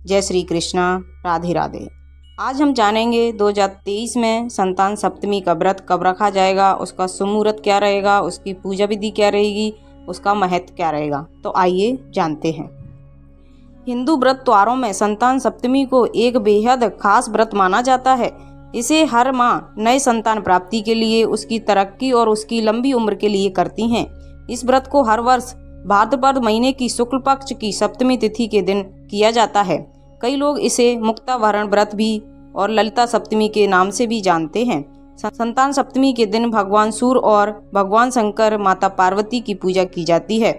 जय श्री कृष्णा, राधे राधे। आज हम जानेंगे 2023 में संतान सप्तमी का व्रत कब रखा जाएगा, उसका शुभ मुहूर्त क्या रहेगा, उसकी पूजा विधि क्या रहेगी, उसका महत्व क्या रहेगा। तो आइए जानते हैं। हिंदू व्रत त्योहारों में संतान सप्तमी को एक बेहद खास व्रत माना जाता है। इसे हर माँ नए संतान प्राप्ति के लिए, उसकी तरक्की और उसकी लंबी उम्र के लिए करती हैं। इस व्रत को हर वर्ष भाद्रपद महीने की शुक्ल पक्ष की सप्तमी तिथि के दिन किया जाता है। कई लोग इसे मुक्तावरण व्रत भी और ललिता सप्तमी के नाम से भी जानते हैं। संतान सप्तमी के दिन भगवान सूर्य और भगवान शंकर, माता पार्वती की पूजा की जाती है।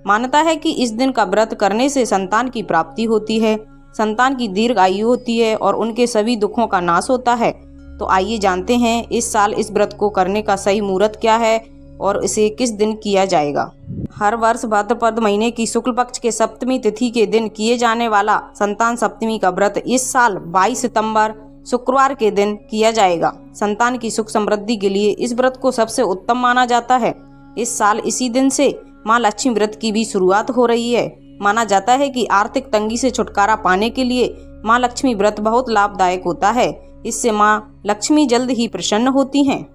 मान्यता है कि इस दिन का व्रत करने से संतान की प्राप्ति होती है, संतान की दीर्घ आयु होती है और उनके सभी दुखों का नाश होता है। तो आइए जानते हैं इस साल इस व्रत को करने का सही मुहूर्त क्या है और इसे किस दिन किया जाएगा। हर वर्ष भाद्रपद महीने की शुक्ल पक्ष के सप्तमी तिथि के दिन किए जाने वाला संतान सप्तमी का व्रत इस साल 22 सितंबर शुक्रवार के दिन किया जाएगा। संतान की सुख समृद्धि के लिए इस व्रत को सबसे उत्तम माना जाता है। इस साल इसी दिन से माँ लक्ष्मी व्रत की भी शुरुआत हो रही है। माना जाता है कि आर्थिक तंगी से छुटकारा पाने के लिए माँ लक्ष्मी व्रत बहुत लाभदायक होता है। इससे माँ लक्ष्मी जल्द ही प्रसन्न होती हैं।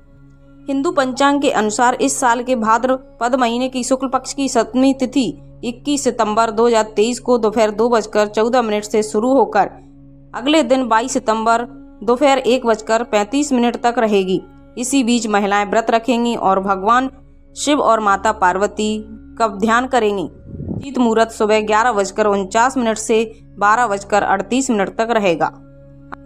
हिंदू पंचांग के अनुसार इस साल के भाद्रपद महीने की शुक्ल पक्ष की सप्तमी तिथि 21 सितंबर 2023 को दोपहर 2:14 से शुरू होकर अगले दिन 22 सितंबर दोपहर 1:35 तक रहेगी। इसी बीच महिलाएं व्रत रखेंगी और भगवान शिव और माता पार्वती का ध्यान करेंगी। जीत मुहूर्त सुबह 11:49 से 12:38 तक रहेगा।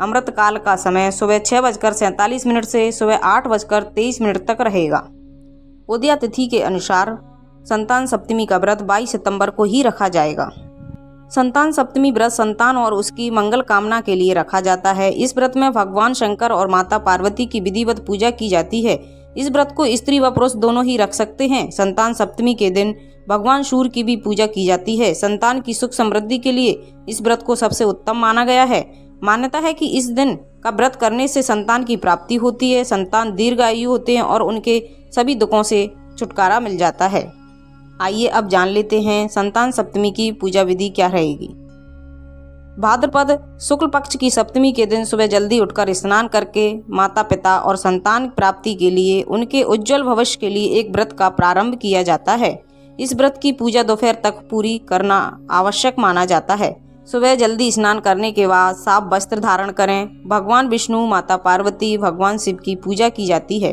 अमृत काल का समय सुबह 6:47 से सुबह 8:23 तक रहेगा। उदया तिथि के अनुसार संतान सप्तमी का व्रत 22 सितंबर को ही रखा जाएगा। संतान सप्तमी व्रत संतान और उसकी मंगल कामना के लिए रखा जाता है। इस व्रत में भगवान शंकर और माता पार्वती की विधिवत पूजा की जाती है। इस व्रत को स्त्री व पुरुष दोनों ही रख सकते हैं। संतान सप्तमी के दिन भगवान सूर्य की भी पूजा की जाती है। संतान की सुख समृद्धि के लिए इस व्रत को सबसे उत्तम माना गया है। मान्यता है कि इस दिन का व्रत करने से संतान की प्राप्ति होती है, संतान दीर्घायु होते हैं और उनके सभी दुखों से छुटकारा मिल जाता है। आइए अब जान लेते हैं संतान सप्तमी की पूजा विधि क्या रहेगी। भाद्रपद शुक्ल पक्ष की सप्तमी के दिन सुबह जल्दी उठकर स्नान करके माता पिता और संतान प्राप्ति के लिए, उनके उज्जवल भविष्य के लिए एक व्रत का प्रारंभ किया जाता है। इस व्रत की पूजा दोपहर तक पूरी करना आवश्यक माना जाता है। सुबह जल्दी स्नान करने के बाद साफ वस्त्र धारण करें। भगवान विष्णु, माता पार्वती, भगवान शिव की पूजा की जाती है।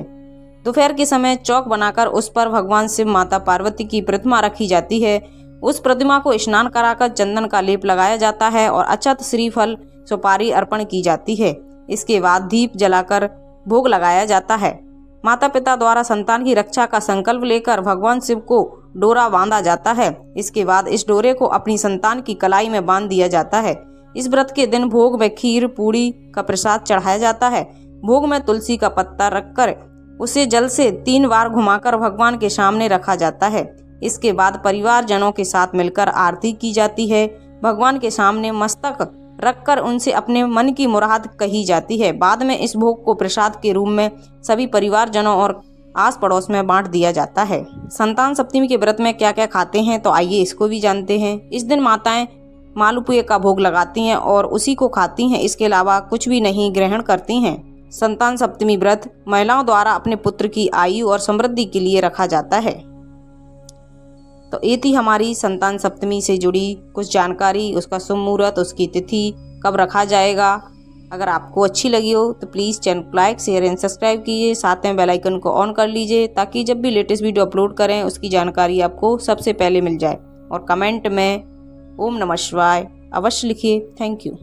दोपहर के समय चौक बनाकर उस पर भगवान शिव, माता पार्वती की प्रतिमा रखी जाती है। उस प्रतिमा को स्नान कराकर चंदन का लेप लगाया जाता है और अक्षत, श्रीफल, सुपारी अर्पण की जाती है। इसके बाद दीप जलाकर भोग लगाया जाता है। माता पिता द्वारा संतान की रक्षा का संकल्प लेकर भगवान शिव को डोरा बांधा जाता है। इसके बाद इस डोरे को अपनी संतान की कलाई में बांध दिया जाता है। इस व्रत के दिन भोग में खीर पूड़ी का प्रसाद चढ़ाया जाता है। भोग में तुलसी का पत्ता रखकर उसे जल से 3 बार घुमाकर भगवान के सामने रखा जाता है। इसके बाद परिवारजनों के साथ मिलकर आरती की जाती है। भगवान के सामने मस्तक रखकर उनसे अपने मन की मुराद कही जाती है। बाद में इस भोग को प्रसाद के रूप में सभी परिवारजनों और आस पड़ोस में बांट दिया जाता है। संतान सप्तमी के व्रत में क्या क्या खाते हैं, तो आइए इसको भी जानते हैं। इस दिन माताएं मालपुए का भोग लगाती हैं और उसी को खाती हैं। इसके अलावा कुछ भी नहीं ग्रहण करती हैं। संतान सप्तमी व्रत महिलाओं द्वारा अपने पुत्र की आयु और समृद्धि के लिए रखा जाता है। तो ये थी हमारी संतान सप्तमी से जुड़ी कुछ जानकारी, उसका शुभ मुहूर्त, उसकी तिथि, कब रखा जाएगा। अगर आपको अच्छी लगी हो तो प्लीज़ चैनल को लाइक, शेयर एंड सब्सक्राइब कीजिए। साथ में बेल आइकन को ऑन कर लीजिए ताकि जब भी लेटेस्ट वीडियो अपलोड करें उसकी जानकारी आपको सबसे पहले मिल जाए। और कमेंट में ओम नमः शिवाय अवश्य लिखिए। Thank you.